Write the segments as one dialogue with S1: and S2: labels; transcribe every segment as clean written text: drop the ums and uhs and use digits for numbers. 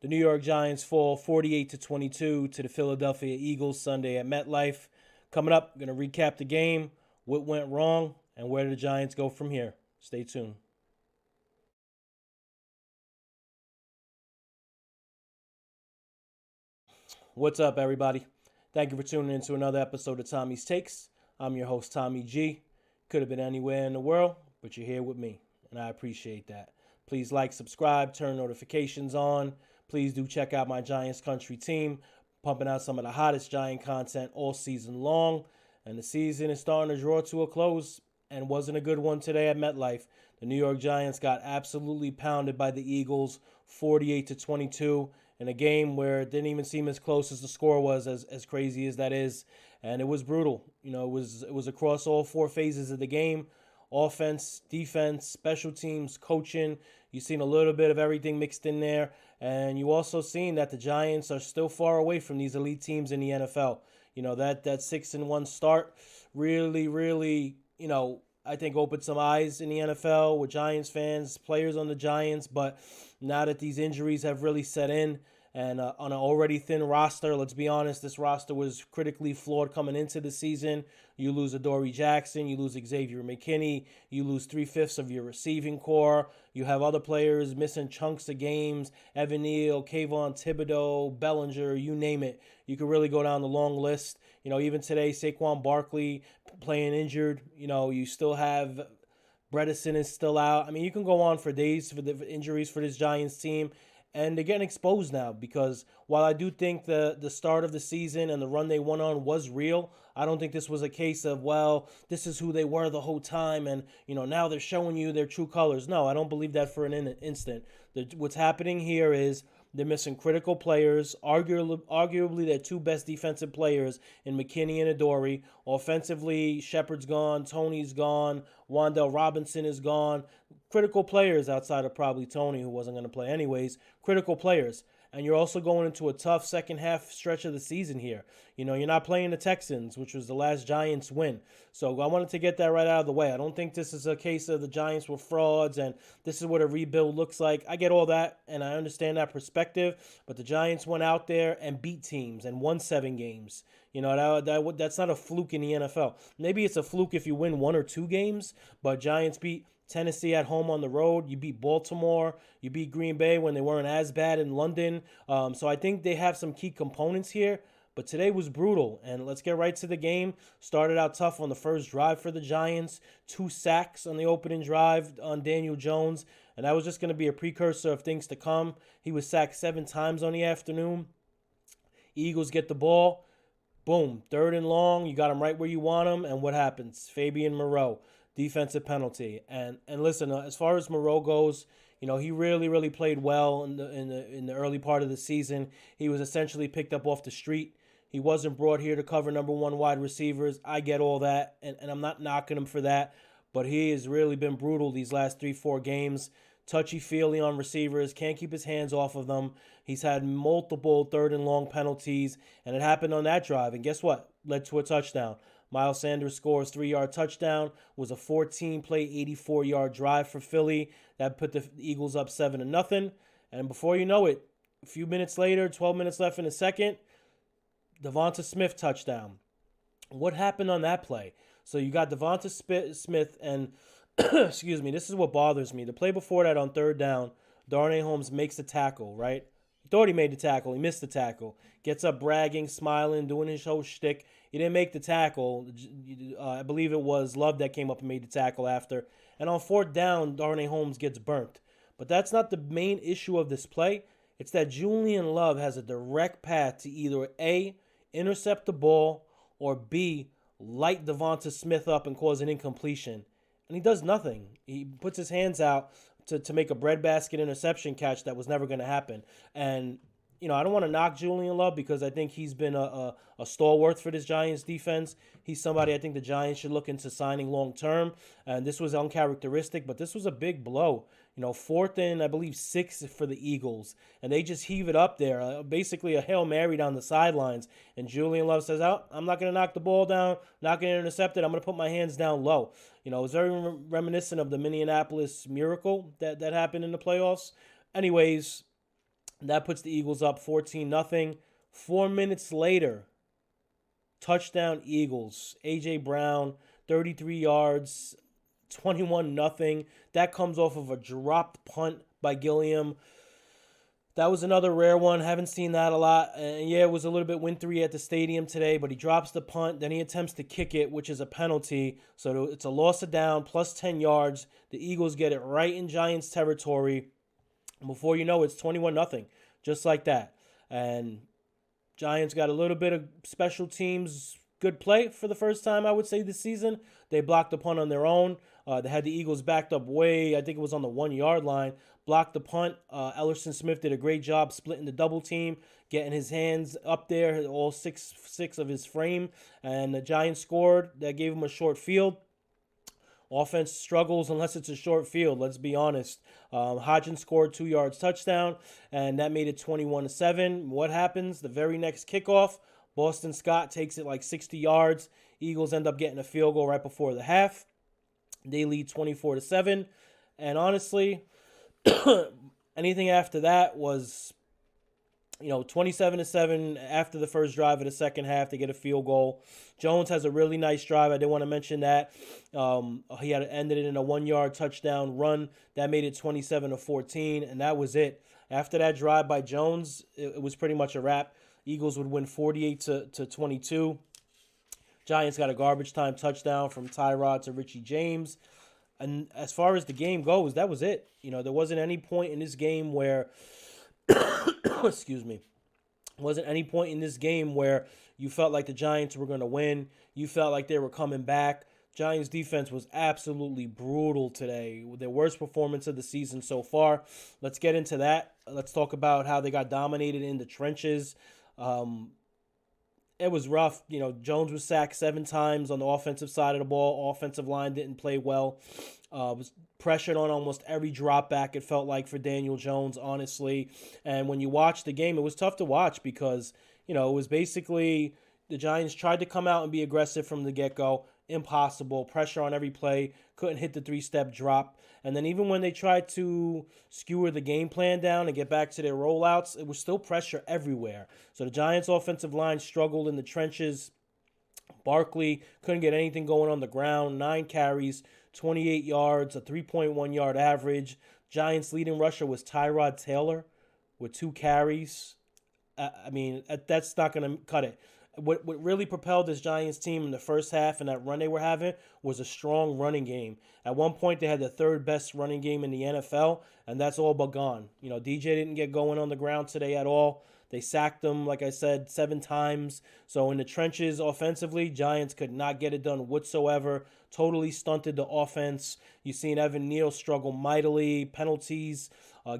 S1: The New York Giants fall 48-22 to the Philadelphia Eagles Sunday at MetLife. Coming up, going to recap the game, what went wrong, and where do the Giants go from here. Stay tuned. What's up, everybody? Thank you for tuning in to another episode of Tommy's Takes. I'm your host, Tommy G. Could have been anywhere in the world, but you're here with me, and I appreciate that. Please like, subscribe, turn notifications on. Please do check out my Giants Country team, pumping out some of the hottest Giant content all season long. And the season is starting to draw to a close, and wasn't a good one today at MetLife. The New York Giants got absolutely pounded by the Eagles, 48-22, in a game where it didn't even seem as close as the score was, as crazy as that is. And it was brutal. It was across all four phases of the game: offense, defense, special teams, coaching. You've seen a little bit of everything mixed in there. And you also seen that the Giants are still far away from these elite teams in the NFL. That 6-1 start really, I think opened some eyes in the NFL with Giants fans, players on the Giants. But now that these injuries have really set in, and on an already thin roster, let's be honest, this roster was critically flawed coming into the season. You lose Adoree Jackson, you lose Xavier McKinney, you lose 3/5 of your receiving core. You have other players missing chunks of games: Evan Neal, Kayvon Thibodeau, Bellinger, you name it. You could really go down the long list. Even today, Saquon Barkley playing injured. You still have Bredesen is still out. I mean, you can go on for days for the injuries for this Giants team. And they're getting exposed now, because while I do think the start of the season and the run they went on was real, I don't think this was a case of, well, this is who they were the whole time, and now they're showing you their true colors. No, I don't believe that for an instant. What's happening here is they're missing critical players, arguably their two best defensive players in McKinney and Adoree. Offensively, Shepard's gone, Tony's gone, Wan'Dale Robinson is gone. Critical players outside of probably Tony, who wasn't going to play anyways. Critical players. And you're also going into a tough second half stretch of the season here. You're not playing the Texans, which was the last Giants win. So I wanted to get that right out of the way. I don't think this is a case of the Giants were frauds and this is what a rebuild looks like. I get all that, and I understand that perspective. But the Giants went out there and beat teams and won 7 games. That's not a fluke in the NFL. Maybe it's a fluke if you win 1 or 2 games, but Giants beat Tennessee at home on the road. You beat Baltimore. You beat Green Bay when they weren't as bad in London. So I think they have some key components here. But today was brutal. And let's get right to the game. Started out tough on the first drive for the Giants. 2 sacks on the opening drive on Daniel Jones. And that was just going to be a precursor of things to come. He was sacked 7 times on the afternoon. Eagles get the ball. Boom. 3rd and long. You got him right where you want him. And what happens? Fabian Moreau. Defensive penalty. And listen, as far as Moreau goes, he really played well in the early part of the season. He was essentially picked up off the street. He wasn't brought here to cover number 1 wide receivers. I get all that, and I'm not knocking him for that. But he has really been brutal these last 3-4 games. Touchy-feely on receivers, can't keep his hands off of them. He's had multiple 3rd and long penalties, and it happened on that drive. And guess what? Led to a touchdown. Miles Sanders scores 3-yard touchdown. Was a 14-play, 84-yard drive for Philly. That put the Eagles up 7-0. And before you know it, a few minutes later, 12 minutes left in the second, Devonta Smith touchdown. What happened on that play? So you got Devonta Smith and, excuse me, this is what bothers me. The play before that on 3rd down, Darnay Holmes makes the tackle, right? He thought he made the tackle. He missed the tackle. Gets up bragging, smiling, doing his whole shtick. He didn't make the tackle. I believe it was Love that came up and made the tackle after. And on 4th down, Darnay Holmes gets burnt. But that's not the main issue of this play. It's that Julian Love has a direct path to either A, intercept the ball, or B, light Devonta Smith up and cause an incompletion. And he does nothing. He puts his hands out to make a breadbasket interception catch that was never going to happen. And I don't want to knock Julian Love, because I think he's been a stalwart for this Giants defense. He's somebody I think the Giants should look into signing long term. And this was uncharacteristic, but this was a big blow. 4th and I believe 6 for the Eagles. And they just heave it up there. Basically a Hail Mary down the sidelines. And Julian Love says, I'm not going to knock the ball down, not going to intercept it. I'm going to put my hands down low. It was very reminiscent of the Minneapolis Miracle that happened in the playoffs. Anyways, That puts the Eagles up 14-0. 4 minutes later, touchdown Eagles. A.J. Brown, 33 yards, 21-0. That comes off of a dropped punt by Gilliam. That was another rare one. Haven't seen that a lot. And yeah, it was a little bit wintry at the stadium today, but he drops the punt. Then he attempts to kick it, which is a penalty. So it's a loss of down, plus 10 yards. The Eagles get it right in Giants territory. And before you know it, it's 21-0, just like that. And Giants got a little bit of special teams good play for the first time, I would say, this season. They blocked the punt on their own. They had the Eagles backed up way, I think it was on the 1 yard line. Blocked the punt. Ellerson Smith did a great job splitting the double team, getting his hands up there, all six of his frame. And the Giants scored. That gave him a short field. Offense struggles unless it's a short field, let's be honest. Hodgins scored 2 yards touchdown, and that made it 21-7. What happens? The very next kickoff, Boston Scott takes it like 60 yards. Eagles end up getting a field goal right before the half. They lead 24-7. And honestly, anything after that was, 27-7 after the first drive of the second half to get a field goal. Jones has a really nice drive. I did want to mention that. He had ended it in a 1 yard touchdown run. That made it 27-14, and that was it. After that drive by Jones, it was pretty much a wrap. Eagles would win 48-22. Giants got a garbage time touchdown from Tyrod to Richie James. And as far as the game goes, that was it. There wasn't any point in this game where excuse me. Wasn't any point in this game where you felt like the Giants were going to win. You felt like they were coming back. Giants defense was absolutely brutal today. Their worst performance of the season so far. Let's get into that. Let's talk about how they got dominated in the trenches. It was rough. Jones was sacked 7 times on the offensive side of the ball. Offensive line didn't play well. Was pressured on almost every drop back, it felt like, for Daniel Jones, honestly. And when you watch the game, it was tough to watch because, it was basically the Giants tried to come out and be aggressive from the get-go. Impossible. Pressure on every play. Couldn't hit the 3-step drop. And then even when they tried to skewer the game plan down and get back to their rollouts, it was still pressure everywhere. So the Giants' offensive line struggled in the trenches. Barkley couldn't get anything going on the ground. 9 carries, 28 yards, a 3.1 yard average. Giants' leading rusher was Tyrod Taylor with 2 carries. That's not going to cut it. What really propelled this Giants team in the first half and that run they were having was a strong running game. At one point, they had the 3rd best running game in the NFL, and that's all but gone. DJ didn't get going on the ground today at all. They sacked him, like I said, 7 times. So in the trenches offensively, Giants could not get it done whatsoever. Totally stunted the offense. You've seen Evan Neal struggle mightily. Penalties,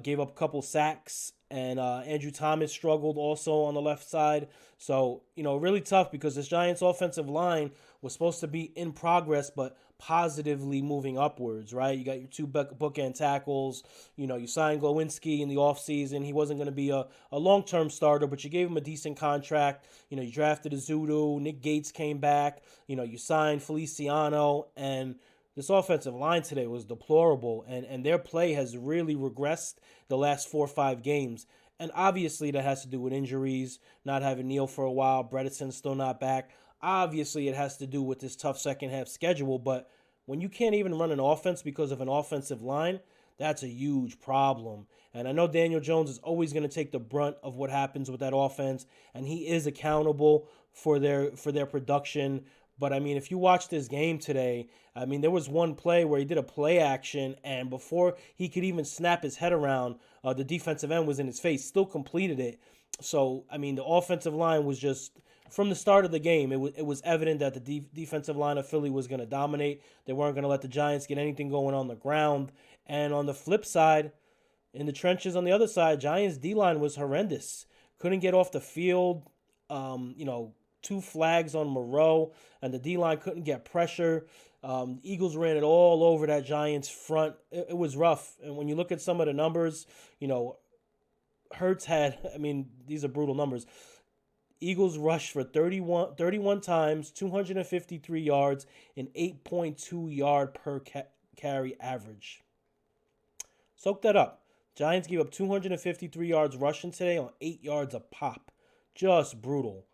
S1: gave up a couple sacks. And Andrew Thomas struggled also on the left side. So, really tough because this Giants offensive line was supposed to be in progress, but positively moving upwards, right? You got your 2 bookend tackles. You signed Glowinski in the offseason. He wasn't going to be a long-term starter, but you gave him a decent contract. You drafted Azudu. Nick Gates came back. You signed Feliciano. And this offensive line today was deplorable, and their play has really regressed the last 4 or 5 games. And obviously that has to do with injuries, not having Neal for a while. Bredesen's still not back. Obviously it has to do with this tough second half schedule, but when you can't even run an offense because of an offensive line, that's a huge problem. And I know Daniel Jones is always going to take the brunt of what happens with that offense, and he is accountable for their production. But, if you watch this game today, there was one play where he did a play action, and before he could even snap his head around, the defensive end was in his face, still completed it. So, the offensive line was just, from the start of the game, it was evident that the defensive line of Philly was going to dominate. They weren't going to let the Giants get anything going on the ground. And on the flip side, in the trenches on the other side, Giants' D-line was horrendous. Couldn't get off the field, 2 flags on Moreau, and the D-line couldn't get pressure. The Eagles ran it all over that Giants front. It was rough. And when you look at some of the numbers, Hurts had, these are brutal numbers. Eagles rushed for 31 times, 253 yards, and 8.2 yard per carry average. Soak that up. Giants gave up 253 yards rushing today on 8 yards a pop. Just brutal.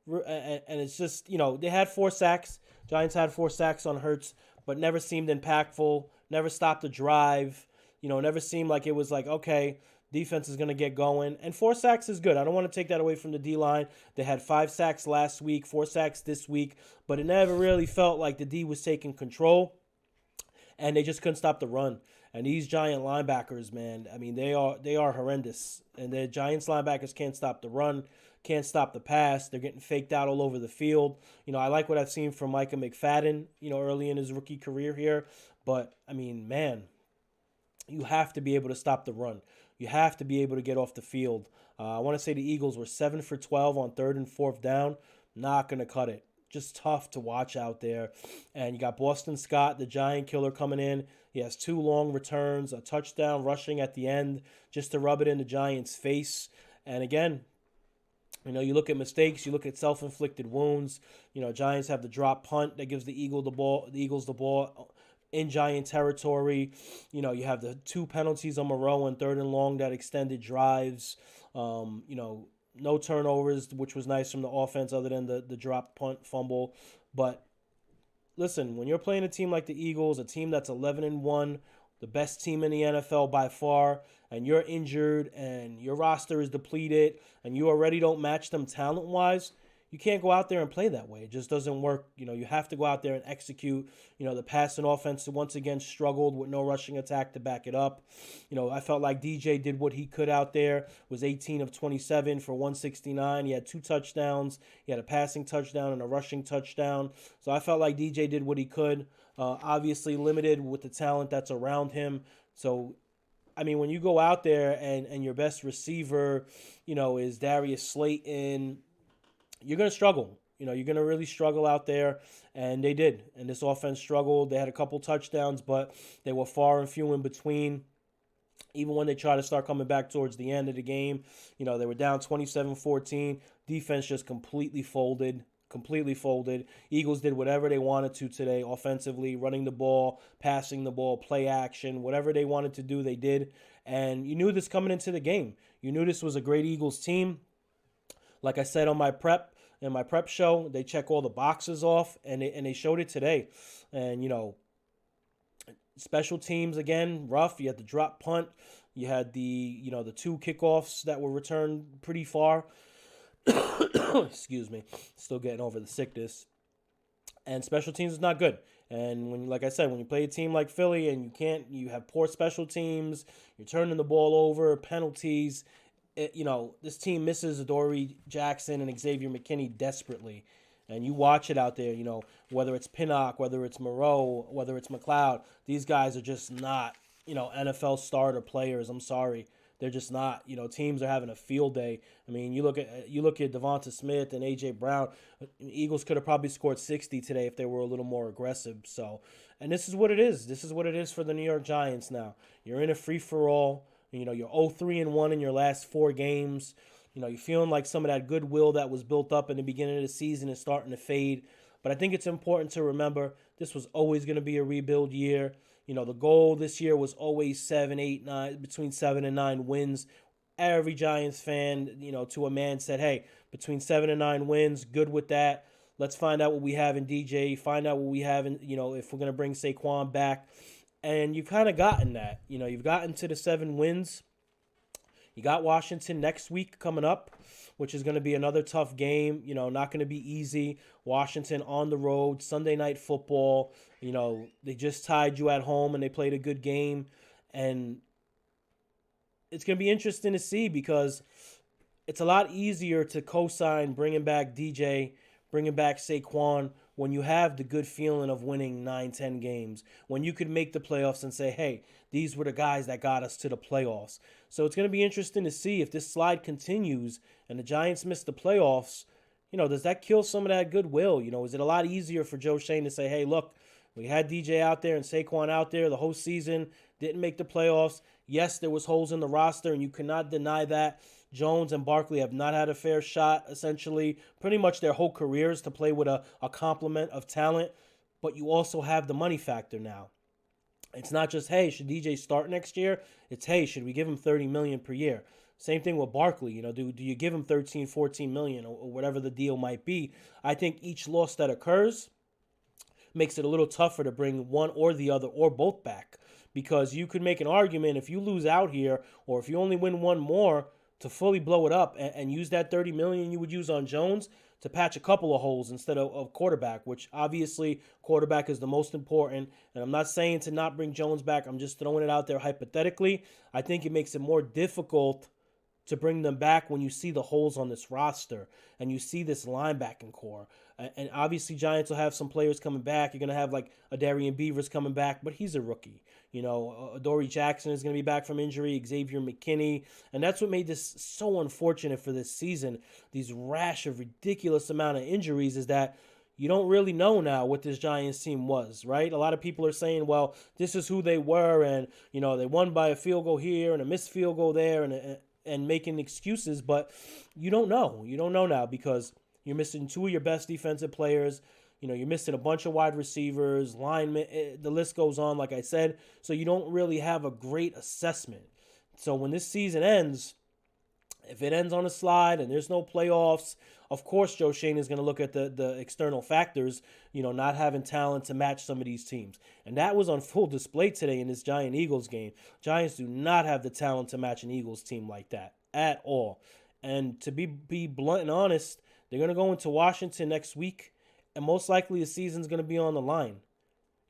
S1: And it's just, they had 4 sacks. Giants had 4 sacks on Hurts, but never seemed impactful, never stopped a drive, never seemed like it was like, okay, defense is going to get going. And 4 sacks is good. I don't want to take that away from the D-line. They had 5 sacks last week, 4 sacks this week, but it never really felt like the D was taking control, and they just couldn't stop the run. And these Giant linebackers, man, I mean, they are horrendous. And the Giants linebackers can't stop the run, can't stop the pass. They're getting faked out all over the field. I like what I've seen from Micah McFadden, early in his rookie career here. But, I mean, man, you have to be able to stop the run. You have to be able to get off the field. I want to say the Eagles were 7 for 12 on 3rd and 4th down. Not going to cut it. Just tough to watch out there. And you got Boston Scott, the Giant killer, coming in. He has 2 long returns, a touchdown rushing at the end just to rub it in the Giants' face. And again, you look at mistakes, you look at self-inflicted wounds. Giants have the drop punt that gives the Eagles the ball in Giant territory. You have the 2 penalties on Moreau on 3rd and long that extended drives. No turnovers, which was nice from the offense other than the drop punt fumble. But listen, when you're playing a team like the Eagles, a team that's 11-1, the best team in the NFL by far, and you're injured and your roster is depleted and you already don't match them talent-wise, you can't go out there and play that way. It just doesn't work. You have to go out there and execute. The passing offense once again struggled with no rushing attack to back it up. I felt like DJ did what he could out there, was 18 of 27 for 169. He had 2 touchdowns. He had a passing touchdown and a rushing touchdown. So I felt like DJ did what he could. Obviously limited with the talent that's around him. So, I mean, when you go out there and your best receiver, is Darius Slayton, you're going to struggle. You're going to really struggle out there, and they did. And this offense struggled. They had a couple touchdowns, but they were far and few in between. Even when they tried to start coming back towards the end of the game, they were down 27-14. Defense just completely folded. Eagles did whatever they wanted to today offensively, running the ball, passing the ball, play action, whatever they wanted to do, they did. And you knew this coming into the game. You knew this was a great Eagles team. Like I said in my prep show, they check all the boxes off, and they showed it today. And, special teams, again, rough. You had the drop punt. You had the 2 kickoffs that were returned pretty far. Excuse me. Still getting over the sickness. And special teams is not good. And like I said, when you play a team like Philly and you have poor special teams, you're turning the ball over, penalties. This team misses Adoree Jackson and Xavier McKinney desperately. And you watch it out there, whether it's Pinnock, whether it's Moreau, whether it's McLeod, these guys are just not, NFL starter players. I'm sorry. They're just not. Teams are having a field day. I mean, you look at Devonta Smith and A.J. Brown. Eagles could have probably scored 60 today if they were a little more aggressive. So, and this is what it is. This is what it is for the New York Giants now. You're in a free-for-all. You're 0-3-1 in your last 4 games. You're feeling like some of that goodwill that was built up in the beginning of the season is starting to fade. But I think it's important to remember this was always going to be a rebuild year. The goal this year was always 7, 8, 9, between 7 and 9 wins. Every Giants fan, to a man said, hey, between 7 and 9 wins, good with that. Let's find out what we have in DJ, find out what we have in, if we're going to bring Saquon back. And you've kind of gotten that. You've gotten to the 7 wins. You got Washington next week coming up, which is going to be another tough game. Not going to be easy. Washington on the road, Sunday Night Football. They just tied you at home and they played a good game. And it's going to be interesting to see because it's a lot easier to co-sign bringing back DJ, bringing back Saquon when you have the good feeling of winning 9-10 games, when you could make the playoffs and say, hey, these were the guys that got us to the playoffs. So it's going to be interesting to see if this slide continues and the Giants miss the playoffs. Does that kill some of that goodwill? Is it a lot easier for Joe Schoen to say, hey, look, we had DJ out there and Saquon out there the whole season, didn't make the playoffs. Yes, there was holes in the roster, and you cannot deny that. Jones and Barkley have not had a fair shot, essentially, pretty much their whole careers to play with a complement of talent. But you also have the money factor now. It's not just, hey, should DJ start next year? It's, hey, should we give him 30 million per year? Same thing with Barkley. Do you give him 13, 14 million or whatever the deal might be? I think each loss that occurs makes it a little tougher to bring one or the other or both back, because you could make an argument if you lose out here or if you only win one more to fully blow it up and use that 30 million you would use on Jones to patch a couple of holes instead of quarterback, which obviously quarterback is the most important. And I'm not saying to not bring Jones back. I'm just throwing it out there hypothetically. I think it makes it more difficult to bring them back when you see the holes on this roster and you see this linebacking core. And obviously, Giants will have some players coming back. You're going to have like a Darian Beavers coming back, but he's a rookie. Adoree Jackson is going to be back from injury, Xavier McKinney. And that's what made this so unfortunate for this season. These rash of ridiculous amount of injuries is that you don't really know now what this Giants team was, right? A lot of people are saying, well, this is who they were, and, they won by a field goal here and a missed field goal there, and making excuses, but you don't know. You don't know now because you're missing two of your best defensive players. You're missing a bunch of wide receivers, linemen. The list goes on, like I said. So you don't really have a great assessment. So when this season ends, if it ends on a slide and there's no playoffs, of course Joe Schoen is going to look at the external factors, not having talent to match some of these teams. And that was on full display today in this Giant-Eagles game. Giants do not have the talent to match an Eagles team like that at all. And to be blunt and honest, they're going to go into Washington next week, and most likely the season's going to be on the line.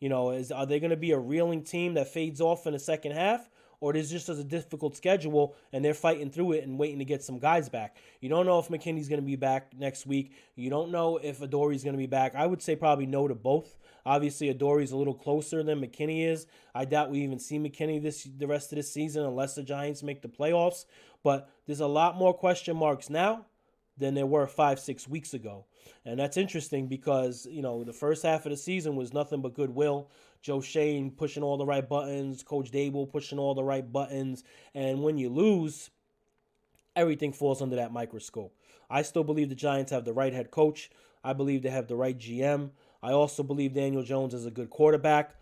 S1: Are they going to be a reeling team that fades off in the second half? Or it is just as a difficult schedule and they're fighting through it and waiting to get some guys back. You don't know if McKinney's going to be back next week. You don't know if Adoree's going to be back. I would say probably no to both. Obviously, Adoree's a little closer than McKinney is. I doubt we even see McKinney the rest of this season unless the Giants make the playoffs. But there's a lot more question marks now than there were 5-6 weeks ago. And that's interesting because, the first half of the season was nothing but goodwill. Joe Schoen pushing all the right buttons, Coach Dable pushing all the right buttons. And when you lose, everything falls under that microscope. I still believe the Giants have the right head coach. I believe they have the right GM. I also believe Daniel Jones is a good quarterback.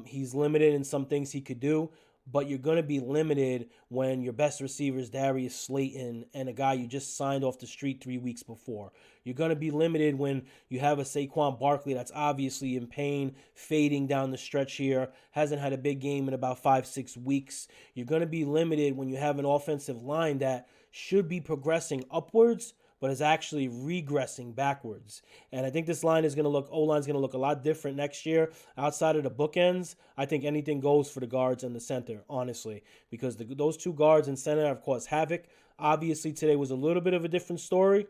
S1: He's limited in some things he could do, but you're going to be limited when your best receiver is Darius Slayton and a guy you just signed off the street 3 weeks before. You're going to be limited when you have a Saquon Barkley that's obviously in pain, fading down the stretch here, hasn't had a big game in about 5-6 weeks. You're going to be limited when you have an offensive line that should be progressing upwards, but is actually regressing backwards. And I think this line is going to look, O-line's going to look a lot different next year. Outside of the bookends, I think anything goes for the guards and the center, honestly, because those two guards and center have caused havoc. Obviously, today was a little bit of a different story.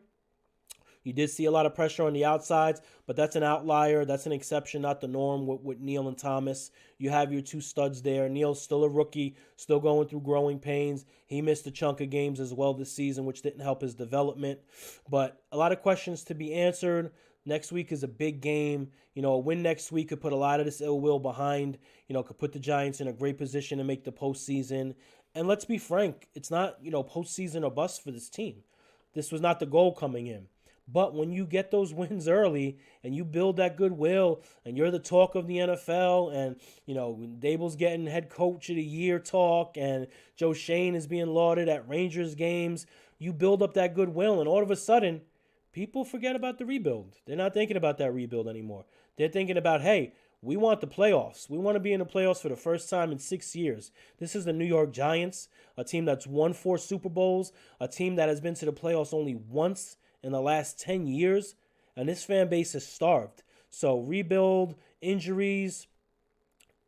S1: You did see a lot of pressure on the outsides, but that's an outlier. That's an exception, not the norm with Neal and Thomas. You have your two studs there. Neal's still a rookie, still going through growing pains. He missed a chunk of games as well this season, which didn't help his development. But a lot of questions to be answered. Next week is a big game. A win next week could put a lot of this ill will behind, could put the Giants in a great position to make the postseason. And let's be frank, it's not, postseason or bust for this team. This was not the goal coming in. But when you get those wins early and you build that goodwill and you're the talk of the NFL and, Dable's getting head coach of the year talk and Joe Schoen is being lauded at Rangers games, you build up that goodwill and all of a sudden people forget about the rebuild. They're not thinking about that rebuild anymore. They're thinking about, hey, we want the playoffs. We want to be in the playoffs for the first time in 6 years. This is the New York Giants, a team that's won 4 Super Bowls, a team that has been to the playoffs only once in the last 10 years, and this fan base is starved. So rebuild, injuries,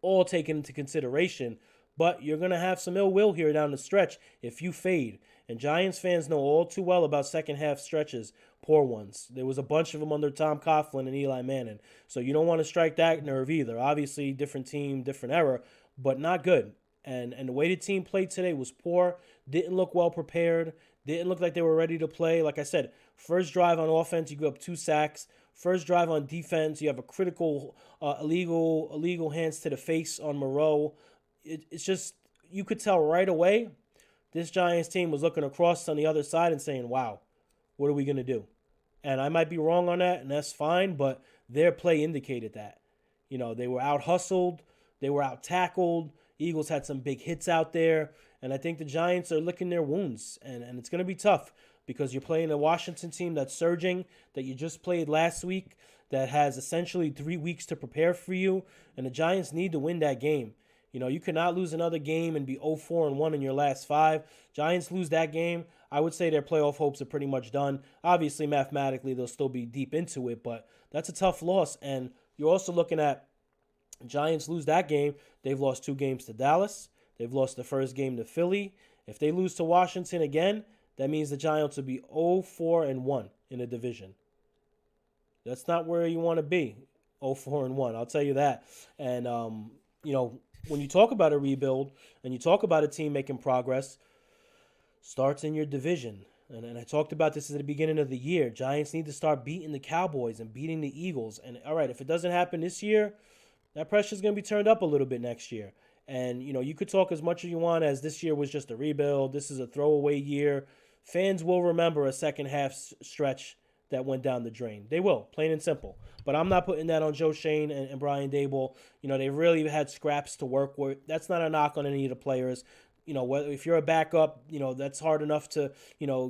S1: all taken into consideration. But you're going to have some ill will here down the stretch if you fade. And Giants fans know all too well about second half stretches, poor ones. There was a bunch of them under Tom Coughlin and Eli Manning. So you don't want to strike that nerve either. Obviously, different team, different era, but not good. And the way the team played today was poor, didn't look well prepared, didn't look like they were ready to play. Like I said, first drive on offense, you go up 2 sacks. First drive on defense, you have a critical illegal hands to the face on Moreau. It's just, you could tell right away this Giants team was looking across on the other side and saying, wow, what are we going to do? And I might be wrong on that, and that's fine, but their play indicated that. They were out-hustled. They were out tackled. Eagles had some big hits out there. And I think the Giants are licking their wounds. And it's going to be tough because you're playing a Washington team that's surging, that you just played last week, that has essentially 3 weeks to prepare for you. And the Giants need to win that game. You cannot lose another game and be 0-4-1 in your last 5. Giants lose that game, I would say their playoff hopes are pretty much done. Obviously, mathematically, they'll still be deep into it, but that's a tough loss. And you're also looking at Giants lose that game. They've lost 2 games to Dallas. They've lost the first game to Philly. If they lose to Washington again, that means the Giants will be 0-4-1 in the division. That's not where you want to be, 0-4-1. I'll tell you that. And, when you talk about a rebuild and you talk about a team making progress, starts in your division. And I talked about this at the beginning of the year. Giants need to start beating the Cowboys and beating the Eagles. And, all right, if it doesn't happen this year, that pressure is going to be turned up a little bit next year. And, you could talk as much as you want as this year was just a rebuild. This is a throwaway year. Fans will remember a second half stretch that went down the drain. They will, plain and simple. But I'm not putting that on Joe Shane and Brian Dable. They really had scraps to work with. That's not a knock on any of the players. If you're a backup, that's hard enough to,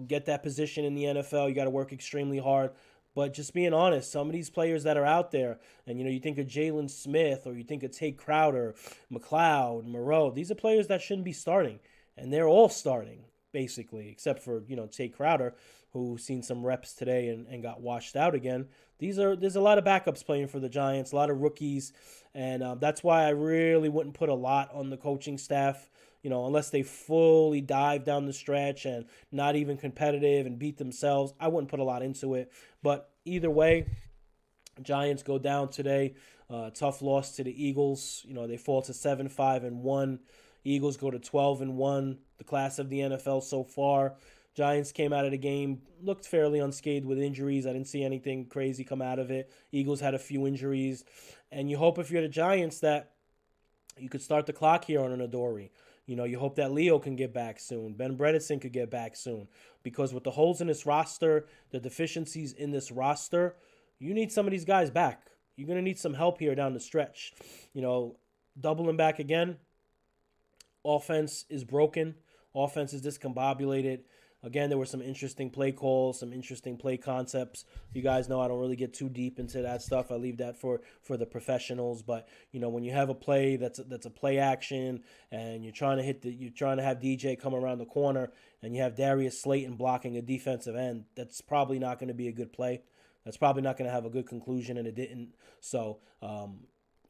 S1: get that position in the NFL. You got to work extremely hard. But just being honest, some of these players that are out there, and, you think of Jalen Smith or you think of Tate Crowder, McLeod, Moreau, these are players that shouldn't be starting. And they're all starting, basically, except for, Tate Crowder, who's seen some reps today and got washed out again. There's a lot of backups playing for the Giants, a lot of rookies, and that's why I really wouldn't put a lot on the coaching staff, unless they fully dive down the stretch and not even competitive and beat themselves. I wouldn't put a lot into it. But either way, Giants go down today. Tough loss to the Eagles. They fall to 7-5-1. Eagles go to 12-1. The class of the NFL so far. Giants came out of the game, looked fairly unscathed with injuries. I didn't see anything crazy come out of it. Eagles had a few injuries. And you hope if you're the Giants that you could start the clock here on an Adoree. You hope that Leo can get back soon. Ben Bredeson could get back soon. Because with the holes in this roster, the deficiencies in this roster, you need some of these guys back. You're going to need some help here down the stretch. Doubling back again. Offense is broken. Offense is discombobulated. Again, there were some interesting play calls, some interesting play concepts. You guys know I don't really get too deep into that stuff. I leave that for the professionals. But when you have a play that's a play action, and you're trying to have DJ come around the corner, and you have Darius Slayton blocking a defensive end, that's probably not going to be a good play. That's probably not going to have a good conclusion, and it didn't. So,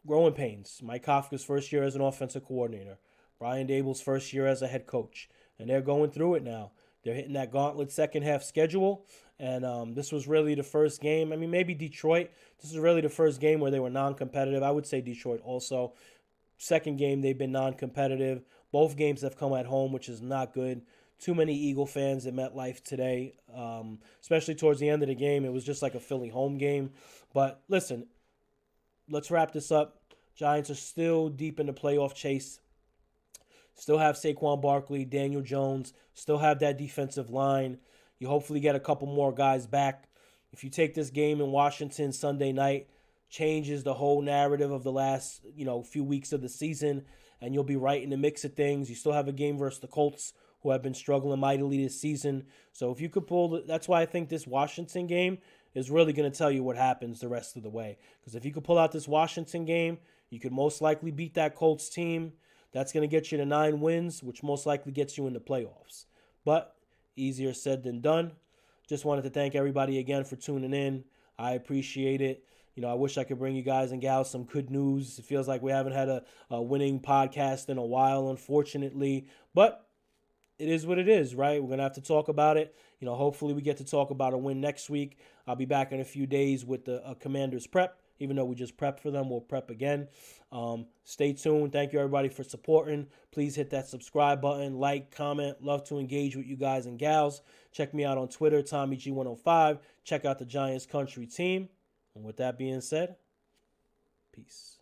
S1: growing pains. Mike Kafka's first year as an offensive coordinator. Brian Dable's first year as a head coach, and they're going through it now. They're hitting that gauntlet second half schedule, and this was really the first game. I mean, maybe Detroit. This is really the first game where they were non-competitive. I would say Detroit also. Second game, they've been non-competitive. Both games have come at home, which is not good. Too many Eagle fans at MetLife today, especially towards the end of the game. It was just like a Philly home game. But listen, let's wrap this up. Giants are still deep in the playoff chase. Still have Saquon Barkley, Daniel Jones. Still have that defensive line. You hopefully get a couple more guys back. If you take this game in Washington Sunday night, changes the whole narrative of the last few weeks of the season, and you'll be right in the mix of things. You still have a game versus the Colts, who have been struggling mightily this season. So if you could that's why I think this Washington game is really going to tell you what happens the rest of the way. Because if you could pull out this Washington game, you could most likely beat that Colts team. That's going to get you to 9 wins, which most likely gets you in the playoffs. But easier said than done. Just wanted to thank everybody again for tuning in. I appreciate it. I wish I could bring you guys and gals some good news. It feels like we haven't had a winning podcast in a while, unfortunately. But it is what it is, right? We're going to have to talk about it. Hopefully we get to talk about a win next week. I'll be back in a few days with the Commanders prep. Even though we just prepped for them, we'll prep again. Stay tuned. Thank you, everybody, for supporting. Please hit that subscribe button, like, comment. Love to engage with you guys and gals. Check me out on Twitter, TommyG105. Check out the Giants Country team. And with that being said, peace.